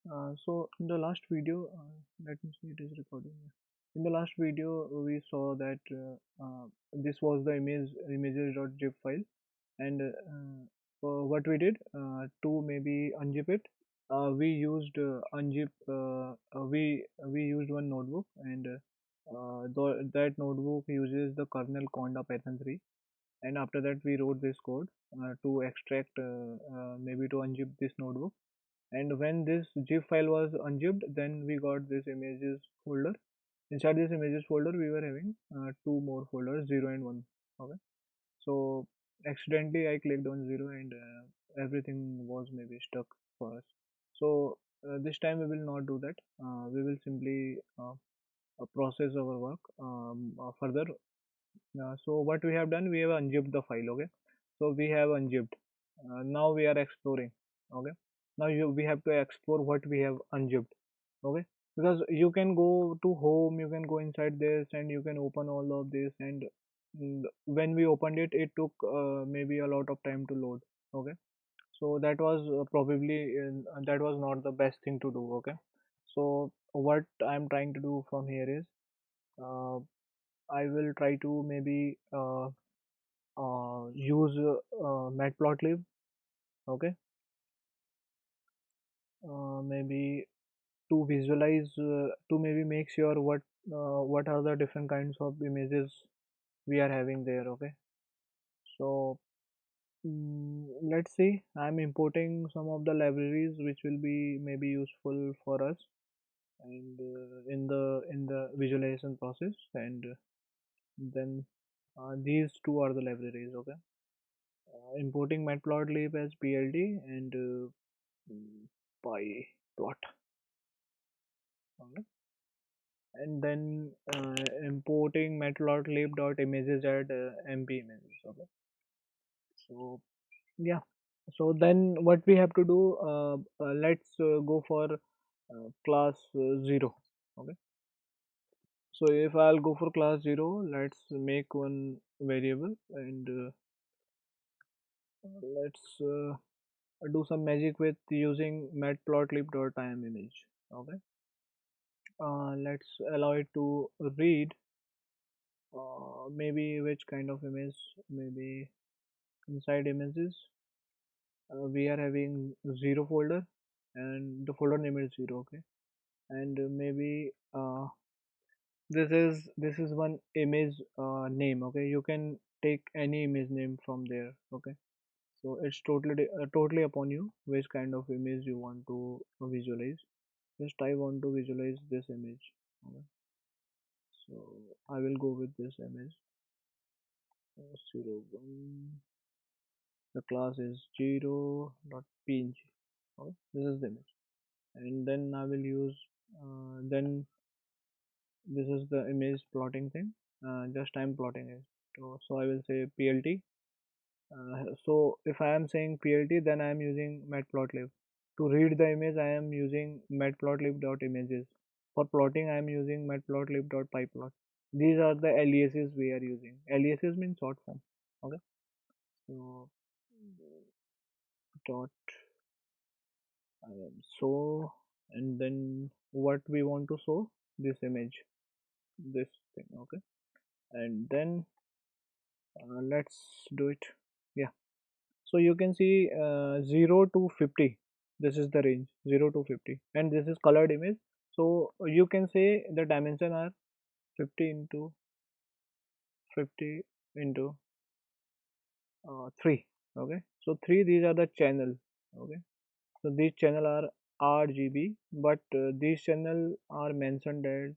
So in the last video, let me see, it is recording. In the last video, we saw that this was the images.zip file, and what we did to maybe unzip it, we used unzip. We used one notebook, and that notebook uses the kernel conda python 3, and after that we wrote this code to extract maybe to unzip this notebook. And when this zip file was unzipped, then we got this images folder. Inside this images folder we were having two more folders, 0 and 1. Okay, so accidentally I clicked on 0, and everything was maybe stuck for us. So this time we will not do that. We will simply process our work further. So what we have done, we have unzipped the file. Okay, so we have unzipped. Now we are exploring. Okay, now we have to explore what we have unzipped. Okay, because you can go to home, you can go inside this, and you can open all of this, and when we opened it, it took maybe a lot of time to load. Okay, so that was probably that was not the best thing to do. Okay, so what I'm trying to do from here is uh, I will try to maybe use matplotlib. Okay, maybe to visualize, to maybe make sure what are the different kinds of images we are having there. Okay, so let's see, I'm importing some of the libraries which will be maybe useful for us, and in the visualization process, and then these two are the libraries. Okay, importing matplotlib as pld, and pyplot. Okay, and then importing matplotlib.images at mp images. Okay, so yeah, so then what we have to do, let's go for class 0. Okay, so if I'll go for class 0, let's make one variable, and let's do some magic with using matplotlib.image. Okay, let's allow it to read maybe which kind of image, maybe inside images we are having 0 folder, and the folder name is 0. Okay, and maybe this is one image name. Okay, you can take any image name from there. Okay, so it's totally upon you which kind of image you want to visualize. Just I want to visualize this image. Okay, so I will go with this image, 01. The class is 0.png. Okay, this is the image, and then I will use then this is the image plotting thing. Just I'm plotting it. So I will say plt. So if I am saying plt, then I am using matplotlib. To read the image, I am using matplotlib.images. For plotting, I am using matplotlib.pyplot. These are the aliases we are using. Aliases means short form. Okay, so dot so, and then what we want to show, this image, this thing. Okay, and then let's do it. Yeah, so you can see 0 to 50, this is the range, 0 to 50, and this is colored image. So you can say the dimension are 50 into 50 into 3. Okay, so 3, these are the channel. Okay, so these channel are RGB, but these channel are mentioned as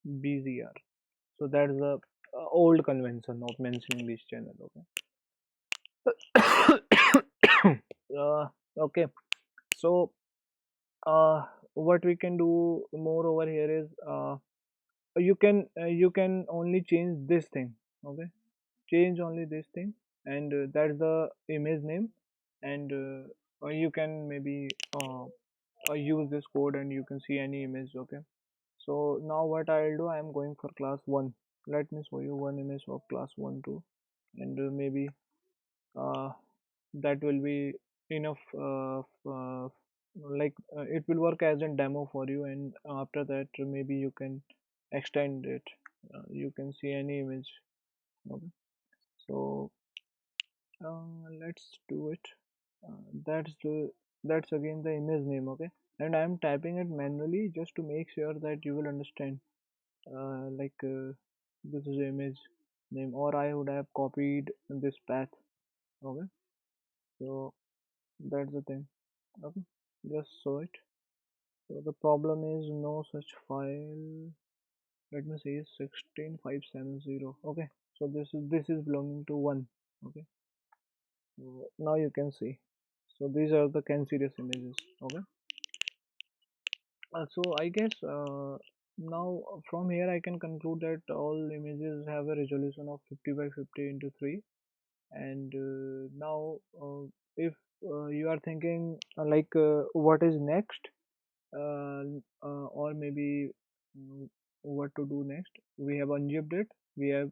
BZR. So that's the old convention of mentioning this channel. Okay. Okay, so what we can do more over here is you can only change this thing. Okay, change only this thing, and that's the image name, and you can maybe use this code and you can see any image. Okay, so now what I'll do, I'm going for class 1. Let me show you one image of class 1 too, and maybe uh, that will be enough it will work as a demo for you, and after that maybe you can extend it. You can see any image. Okay, so let's do it. That's again the image name. Okay, and I'm typing it manually just to make sure that you will understand. This is the image name, or I would have copied this path. Okay, so that's the thing. Okay, just show it. So the problem is no such file. Let me see, 16570. Okay, so this is belonging to one. Okay, so now you can see. So these are the can serious images. Okay, so I guess now from here I can conclude that all images have a resolution of 50 by 50 into 3. And now if you are thinking what is next, uh, or maybe what to do next. We have unzipped it. We have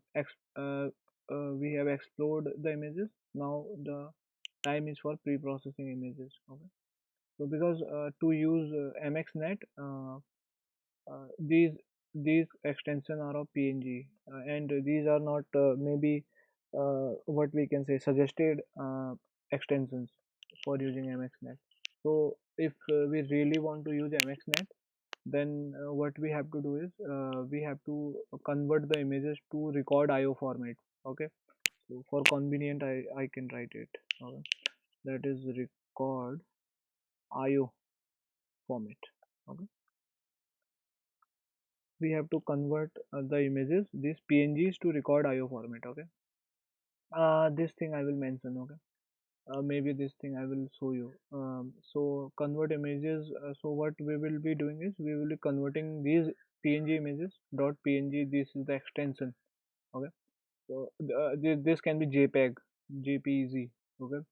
we have explored the images. Now the time is for pre-processing images. Okay. So because to use MXNet, these extension are of PNG, and these are not maybe what we can say suggested extensions for using MXNet. So if we really want to use MXNet, then what we have to do is we have to convert the images to record IO format. Okay, so for convenient I can write it. Okay, that is record IO format. Okay, we have to convert the images, these PNGs, to record IO format. Okay, this thing I will mention. Okay, maybe this thing I will show you. So convert images. So what we will be doing is we will be converting these PNG images dot PNG. This is the extension. Okay, so this can be JPEG, JPEG. Okay,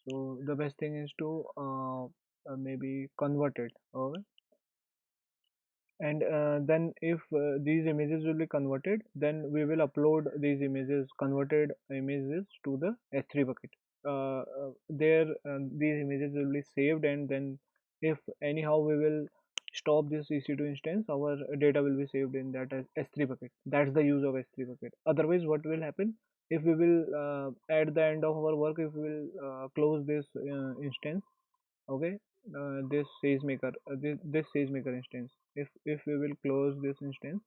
so the best thing is to maybe convert it. Okay, and then if these images will be converted, then we will upload these images, converted images, to the S3 bucket. There these images will be saved, and then if anyhow we will stop this EC2 instance, our data will be saved in that as S3 bucket. That's the use of S3 bucket. Otherwise what will happen, if we will at the end of our work, if we will close this instance. Okay, this SageMaker, this SageMaker instance, if we will close this instance,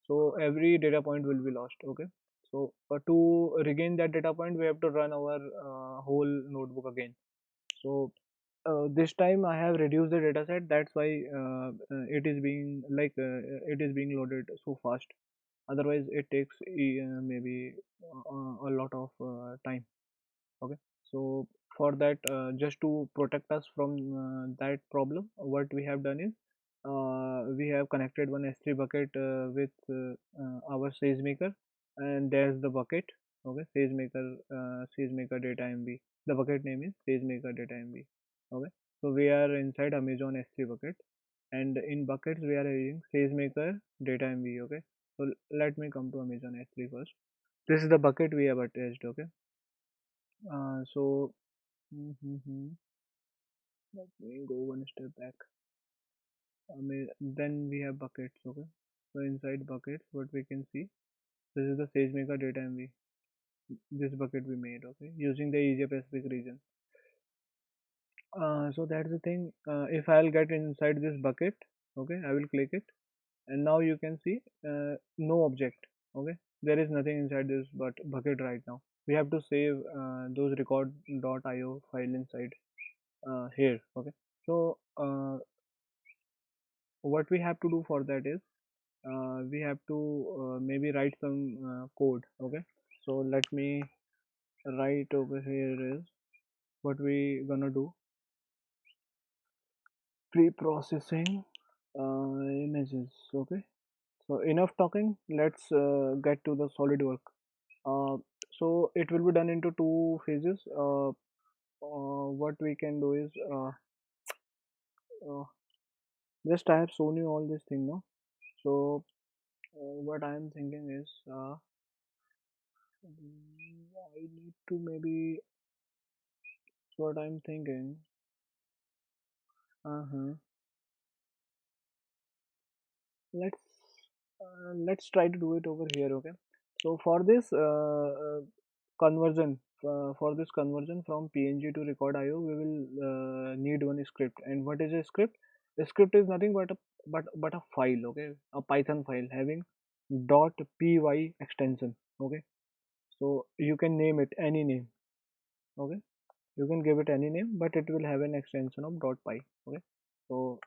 so every data point will be lost. Okay, so to regain that data point, we have to run our whole notebook again. So this time I have reduced the data set. That's why it is being it is being loaded so fast. Otherwise it takes maybe a lot of time. Okay, so for that, just to protect us from that problem, what we have done is we have connected one S3 bucket with our SageMaker, and there's the bucket. Okay, SageMaker data MB. The bucket name is SageMaker data MB. Okay, so we are inside Amazon S3 bucket, and in buckets we are using SageMaker data MB. Okay, so let me come to Amazon S3 first. This is the bucket we have attached. Okay, so let me go one step back. Then we have buckets. Okay, so inside buckets, what we can see, this is the SageMaker data MV. This bucket we made. Okay, using the Asia Pacific region. So that's the thing. If I'll get inside this bucket, okay, I will click it, and now you can see no object. Okay, there is nothing inside this but bucket right now. We have to save those record.io file inside here. Okay, so what we have to do for that is we have to maybe write some code. Okay, so let me write over here is what we gonna do: pre-processing images. Okay, so enough talking, let's get to the solid work. uh, so it will be done into two phases. What we can do is uh, just I have shown you all this thing now. So what I am thinking is I need to maybe what I'm thinking. Uh-huh. let's let's try to do it over here. Okay, so for this conversion for this conversion from png to record io, we will need one script. And what is a script? A script is nothing but a file. Okay, a python file having .py extension. Okay, so you can name it any name. Okay, you can give it any name, but it will have an extension of .py. Okay, so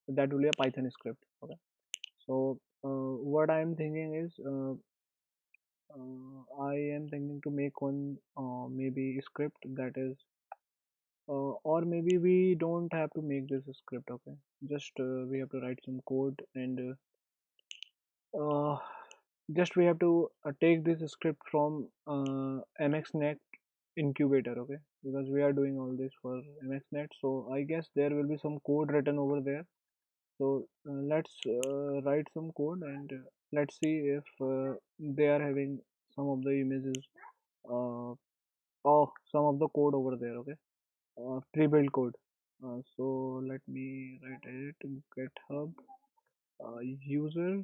that will be a python script. Okay, so what I am thinking is I am thinking to make one maybe script that is or maybe we don't have to make this script. Okay, just we have to write some code and uh, just we have to take this script from mxnet incubator. Okay, because we are doing all this for mxnet, so I guess there will be some code written over there. So let's write some code and let's see if they are having some of the images uh, oh, some of the code over there. Okay, pre-built code. So let me write it in GitHub user.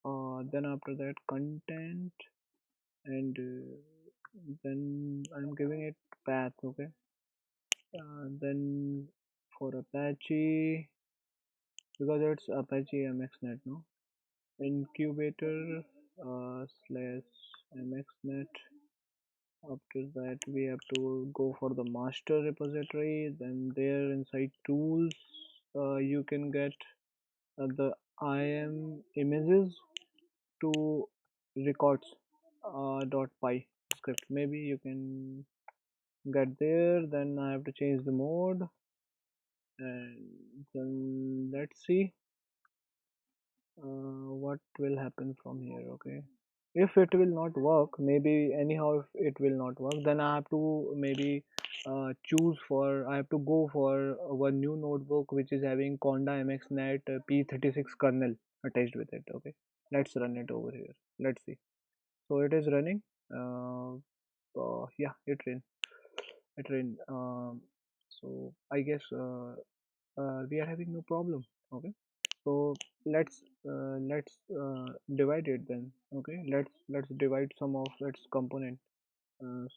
Then after that content, and then I'm giving it path. Okay, then for Apache, because it's Apache MXNet, no, incubator slash MXNet. After that we have to go for the master repository. Then there inside tools you can get the im images to records .py script. Maybe you can get there. Then I have to change the mode, and then let's see what will happen from here. Okay, if it will not work, maybe anyhow, if it will not work, then I have to maybe I have to go for one new notebook which is having conda mxnet p36 kernel attached with it. Okay, let's run it over here. Let's see. So it is running. uh, yeah, it ran. So I guess we are having no problem. Okay, so let's divide it then. Okay, let's divide some of its component.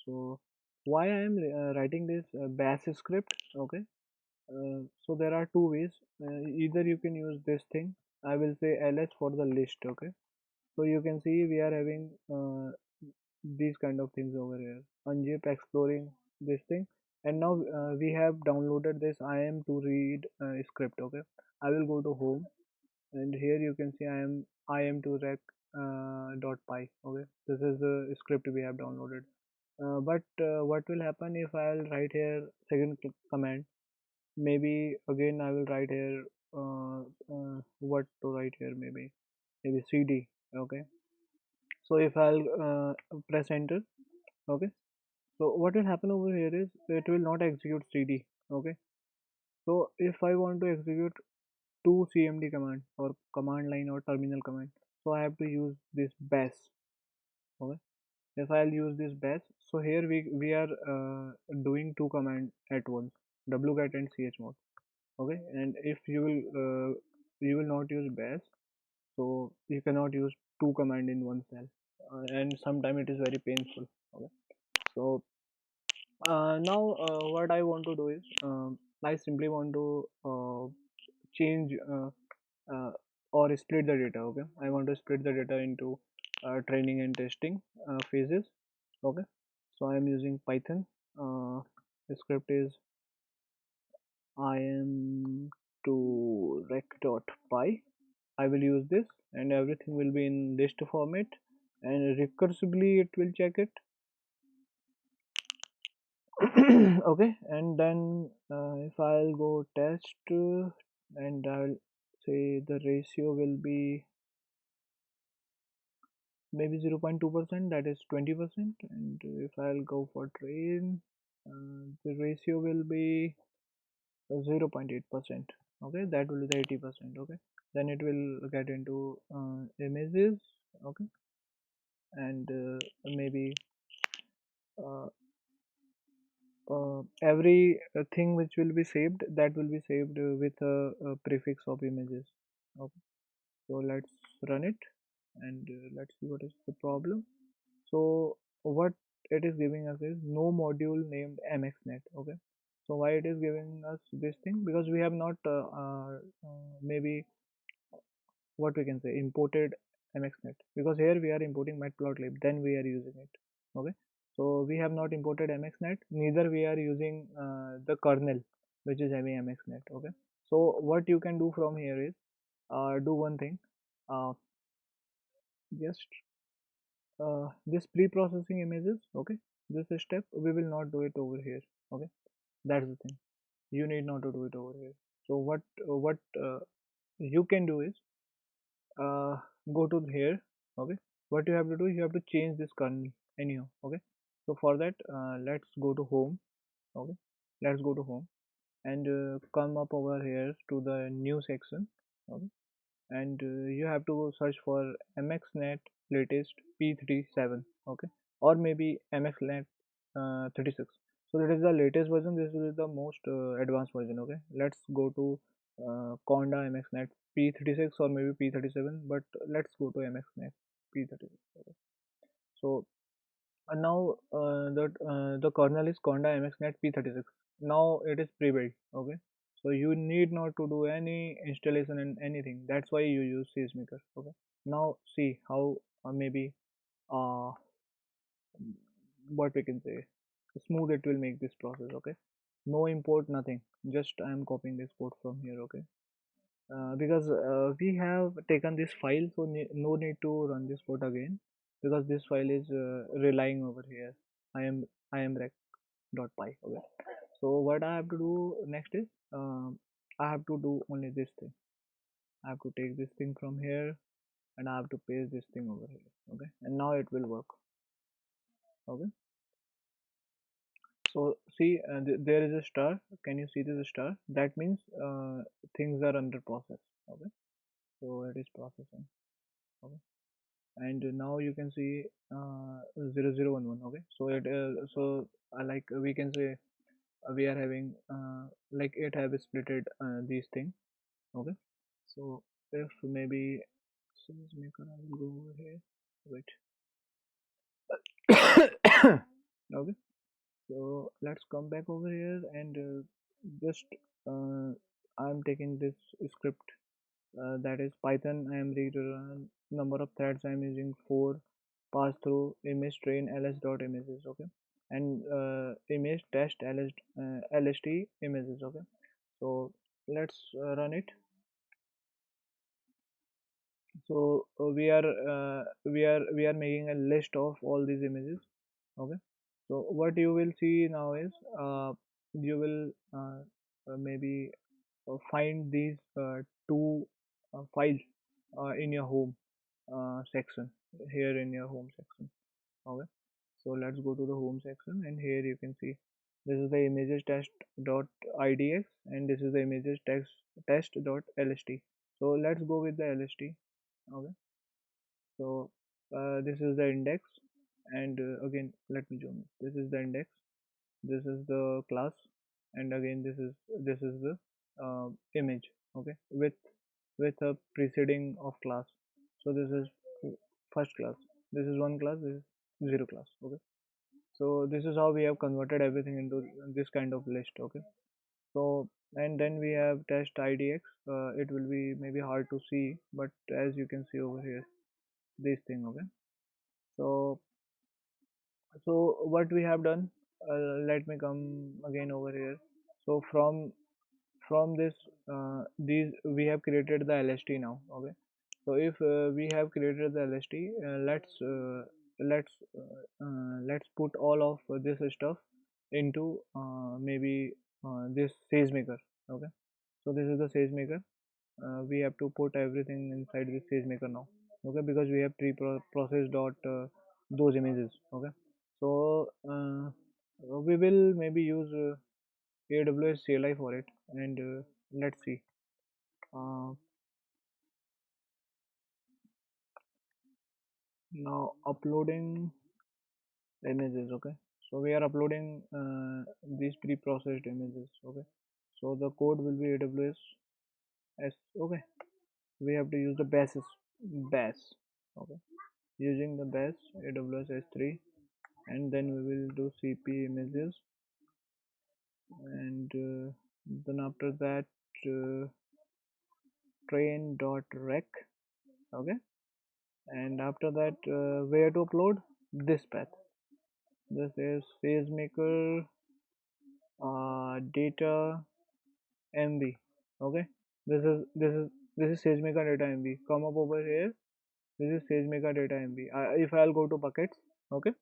So why I am writing this bash script? Okay, so there are two ways. Either you can use this thing. I will say ls for the list. Okay, so you can see we are having these kind of things over here. Unzip exploring this thing, and now we have downloaded this im to read script. Okay, I will go to home, and here you can see I am to rec .py. Okay, this is the script we have downloaded. But what will happen if I'll write here second command? Maybe again I will write here what to write here, maybe cd. Okay, so if I'll press enter. Okay, so what will happen over here is it will not execute cd. Okay, so if I want to execute two cmd command or command line or terminal command, so I have to use this bash. Okay, if I'll use this bash, so here we are doing two command at once, wget and chmod. Okay, and if you will not use bash, so you cannot use two command in one cell, and sometimes it is very painful. Okay, so now what I want to do is I simply want to change uh, or split the data. Okay, I want to split the data into training and testing phases. Okay, so I am using python. The script is im to rec.py. I will use this, and everything will be in list format, and recursively it will check it. Okay, and then if I'll go test and I'll say the ratio will be maybe 0.2%, that is 20%. And if I'll go for train, the ratio will be 0.8%. Okay, that will be the 80%. Okay, then it will get into images. Okay, and maybe uh, every thing which will be saved, that will be saved with a prefix of images. Okay, so let's run it, and let's see what is the problem. So what it is giving us is no module named mxnet. Okay, so why it is giving us this thing? Because we have not maybe what we can say imported mxnet, because here we are importing matplotlib, then we are using it. Okay, so we have not imported mxnet, neither we are using the kernel which is having mxnet. Okay, so what you can do from here is do one thing. uh, just this pre-processing images. Okay, this step we will not do it over here. Okay, that's the thing, you need not to do it over here. So what you can do is uh, go to here. Okay, what you have to do, you have to change this kernel anyhow. Okay, so for that let's go to home. Okay, let's go to home, and come up over here to the new section. Okay, and you have to search for mxnet latest p37. Okay, or maybe mxnet 36. So that is the latest version, this is the most advanced version. Okay, let's go to conda mxnet p36 or maybe p37, but let's go to mxnet p36. Okay, so now the kernel is conda mxnet p36. Now it is pre-built. Okay, so you need not to do any installation and anything, that's why you use SageMaker. Okay, now see how maybe uh, what we can say, smooth it will make this process. Okay, no import, nothing, just I am copying this code from here. Okay, because we have taken this file, so no need to run this code again, because this file is relying over here. I am rec.py. Okay, so what I have to do next is I have to do only this thing. I have to take this thing from here, and I have to paste this thing over here. Okay, and now it will work. Okay, so see there is a star. Can you see this star? That means things are under process. Okay, so it is processing. Okay, and now you can see 0011. Okay, so it like we can say we are having like it have splitted these things. Okay, so if maybe maker, I will go over here. Wait. Okay, so let's come back over here, and just uh, I'm taking this script, that is python. I am read number of threads I am using 4, pass through image train ls dot images. Okay, and image test lst images. Okay, so let's run it. So we are making a list of all these images. Okay, so what you will see now is you will maybe find these two files in your home section, here in your home section. Okay, so let's go to the home section, and here you can see this is the images test dot idx, and this is the images test dot lst. So let's go with the lst. Okay, so this is the index, and again let me zoom in. This is the index, this is the class, and again this is the image. Okay, with a preceding of class. So this is first class, this is one class, this is zero class. Okay, so this is how we have converted everything into this kind of list. Okay, so and then we have test idx. It will be maybe hard to see, but as you can see over here, this thing. Okay, so what we have done, let me come again over here. So from this these we have created the lst now. Okay, so if we have created the lst, let's put all of this stuff into maybe this SageMaker. Okay, so this is the SageMaker. We have to put everything inside this SageMaker now. Okay, because we have pre-processed dot those images. Okay, so we will maybe use AWS CLI for it, and let's see. Uh, Now uploading images. Okay, So we are uploading these pre-processed images. Okay, so the code will be AWS S. Okay, we have to use the bash. Okay, using the bash AWS S3, and then we will do cp images, and then after that uh, train.rec. Okay, and after that where to upload this path. This is SageMaker data MB. Okay, this is this is this is SageMaker data MB. Come up over here. This is SageMaker data MB. If I'll go to buckets, okay,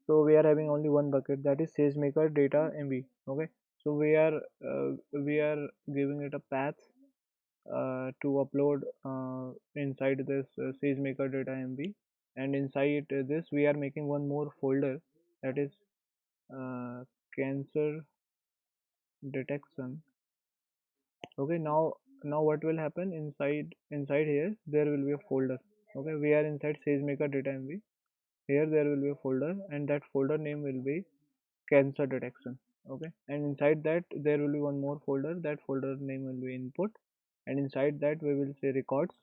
so we are having only one bucket, that is SageMaker data MB. Okay, so we are giving it a path to upload inside this SageMaker data MB, and inside this we are making one more folder, that is uh, cancer detection. Okay, now what will happen inside here, there will be a folder. Okay, we are inside SageMaker data MB. Here there will be a folder, and that folder name will be cancer detection. Okay, and inside that there will be one more folder, that folder name will be input, and inside that we will say records,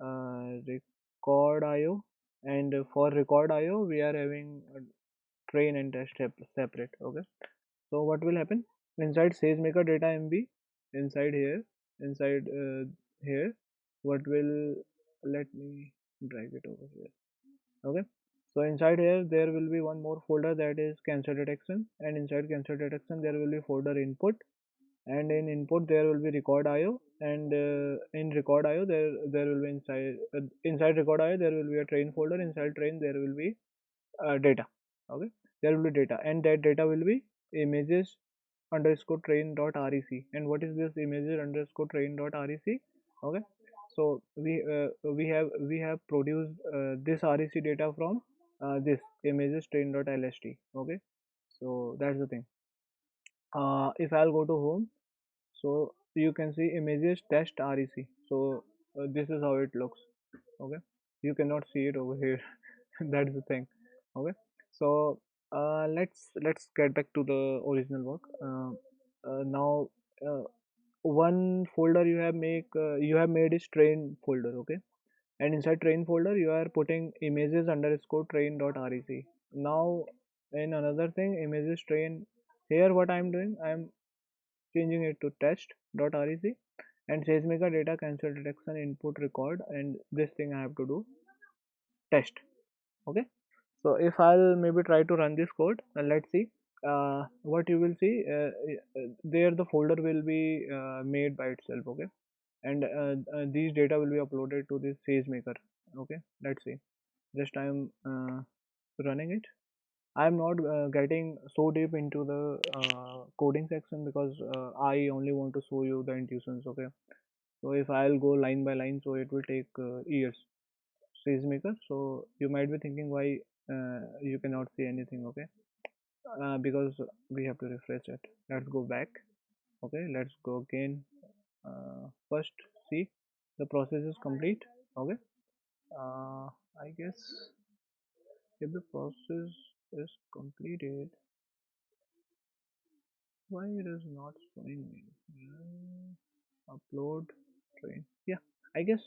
record IO, and for record IO we are having train and test separate. Okay, so what will happen inside SageMaker data MB, inside here, inside here, what will, let me drag it over here. Okay, so inside here there will be one more folder, that is cancer detection, and inside cancer detection there will be folder input, and in input there will be record IO, and in record IO there will be inside record IO there will be a train folder, inside train there will be data. Okay, there will be data, and that data will be images underscore train dot rec. And what is this images underscore train dot rec? Okay, so we have produced this rec data from this images train dot lst. Okay, so that's the thing. If I'll go to home, so you can see images test rec. So this is how it looks. Okay, you cannot see it over here. That's the thing. Okay, so let's get back to the original work. Now uh, one folder you have made is train folder. Okay, and inside train folder you are putting images underscore train dot rec. Now in another thing, images train, here what I'm doing, I'm changing it to test dot rec, and SageMaker data cancer detection input record, and this thing I have to do test. Okay, so if I'll maybe try to run this code, and let's see what you will see. There the folder will be made by itself. Okay, and these data will be uploaded to this SageMaker. Okay, let's see. Just I'm running it. I'm not getting so deep into the coding section, because I only want to show you the intuitions. Okay, so if I'll go line by line, so it will take years. SageMaker, so you might be thinking why you cannot see anything. Okay, because we have to refresh it. Let's go back. Okay, let's go again. First, see, the process is complete. Okay, I guess if the process is completed, why it is not showing me? Upload train. Yeah, I guess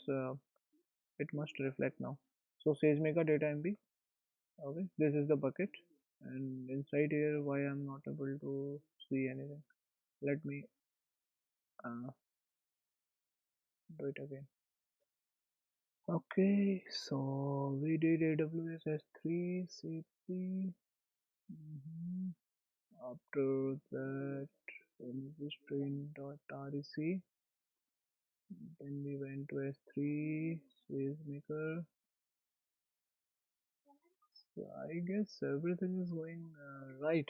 it must reflect now. So SageMaker data MB. Okay, this is the bucket, and inside here why I'm not able to see anything. Let me uh, do it again. Okay, so we did AWS S3 CP. After that, images train.rec. Then we went to S3 SageMaker. So I guess everything is going right.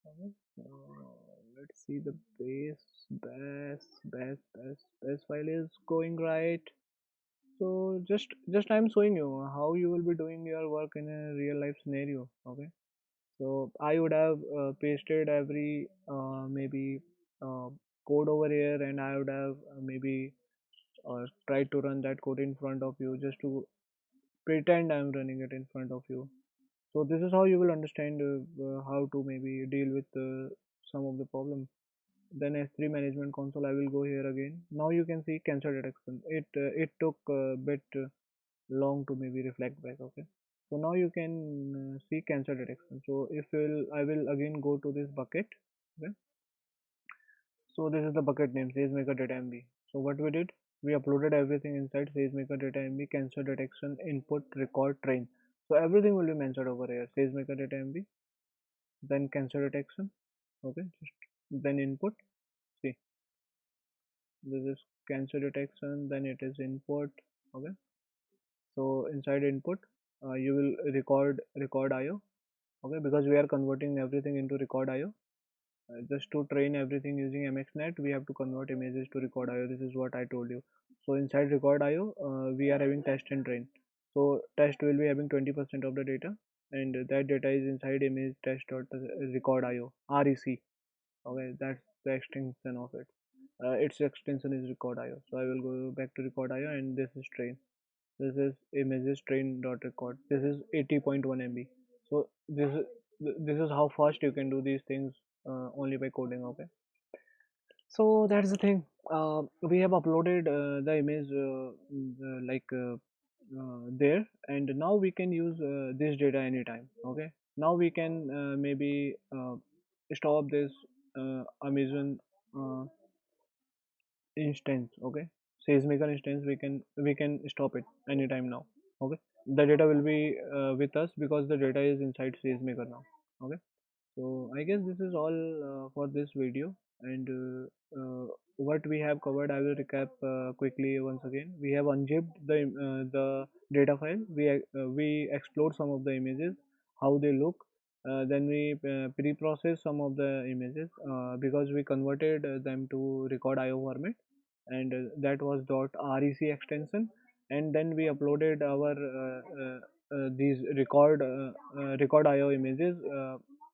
Okay, so let's see the base file is going right. So just I'm showing you how you will be doing your work in a real life scenario. Okay, so I would have pasted every maybe uh, code over here, and I would have maybe tried to run that code in front of you, just to pretend I'm running it in front of you. So this is how you will understand how to maybe deal with some of the problem. Then S3 management console, I will go here again. Now you can see cancer detection. It took a bit long to maybe reflect back. Okay, so now you can see cancer detection. So if will I will again go to this bucket. Okay, so this is the bucket name, SageMaker Data MB. So what we did, we uploaded everything inside SageMaker Data MB, cancer detection, input, record, train. So everything will be mentioned over here. SageMaker Data MB, then cancer detection. Okay, just then input. See, this is cancer detection. Then it is input. Okay, so inside input, you will record IO. Okay, because we are converting everything into record IO. Just to train everything using MXNet, we have to convert images to record IO. This is what I told you. So inside record IO, we are having test and train. So test will be having 20% of the data, and that data is inside image test dot record IO REC. Okay, that's the extension of it. Its extension is record IO. So I will go back to record IO, and this is train. This is images train dot record. This is 80.1 MB. So this is how fast you can do these things only by coding. Okay, so that's the thing. We have uploaded the image there, and now we can use this data anytime. Okay, now we can maybe stop this Amazon uh, instance. Okay, SageMaker instance, we can stop it anytime now. Okay, the data will be with us because the data is inside SageMaker now. Okay, so I guess this is all for this video, and what we have covered, I will recap quickly once again. We have unzipped the data file. We explored some of the images, how they look. Then we pre-process some of the images because we converted them to record IO format, and that was .rec extension. And then we uploaded our these record IO images,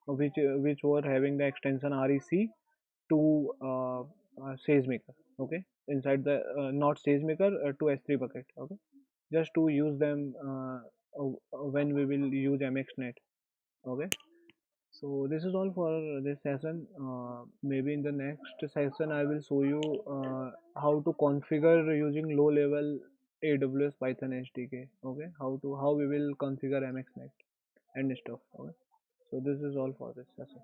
which were having the extension REC to SageMaker. Okay, inside the not SageMaker to S3 bucket. Okay, just to use them when we will use MXNet. Okay, so this is all for this session. Maybe in the next session I will show you how to configure using low level AWS Python SDK. Okay, how we will configure MXNet and stuff. Okay, so this is all for this session.